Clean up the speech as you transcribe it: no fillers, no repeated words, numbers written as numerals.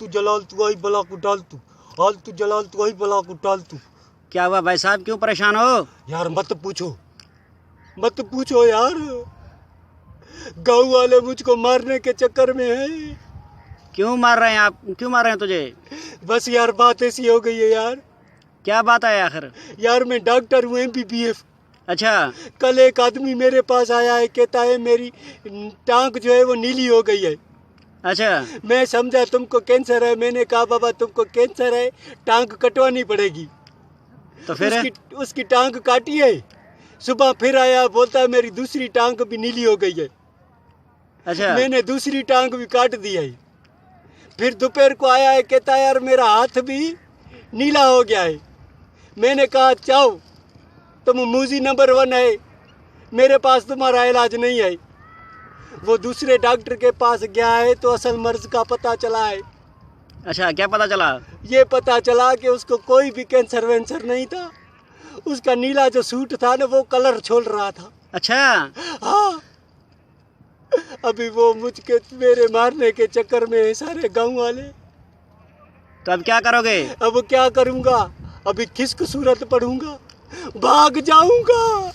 तू जलाल तू आई बला को डाल तू हाल तू जलाल तू आई बला को डाल तू। क्या हुआ भाई साहब, क्यों परेशान हो? यार मत पूछो यार, गाँव वाले मुझको मारने के चक्कर में हैं। क्यों मार रहे हैं आप? क्यों मार रहे हैं तुझे? बस यार बात ऐसी हो गई है यार। क्या बात है आखिर? यार मैं डॉक्टर हूँ MBBS। अच्छा। कल एक आदमी मेरे पास आया है, कहता है मेरी टांग जो है वो नीली हो गई है। अच्छा। मैं समझा तुमको कैंसर है। मैंने कहा बाबा तुमको कैंसर है, टांग कटवानी पड़ेगी। तो फिर उसकी टांग काटी है। सुबह फिर आया, बोलता है मेरी दूसरी टांग भी नीली हो गई है। अच्छा। मैंने दूसरी टांग भी काट दी है। फिर दोपहर को आया है, कहता है यार मेरा हाथ भी नीला हो गया है। मैंने कहा चाओ तुम मूजी नंबर 1 है, मेरे पास तुम्हारा इलाज नहीं है। वो दूसरे डॉक्टर के पास गया है तो असल मर्ज का पता चला है। अच्छा, क्या पता चला? ये पता चला कि उसको कोई भी कैंसर वैंसर नहीं था। उसका नीला जो सूट था ना वो कलर छोड़ रहा था। अच्छा। हाँ, अभी वो मुझके मेरे मारने के चक्कर में है सारे गांव वाले। तो अब क्या करोगे? अब क्या करूंगा? अभी किसको सूरत पढ़ूंगा, भाग जाऊंगा।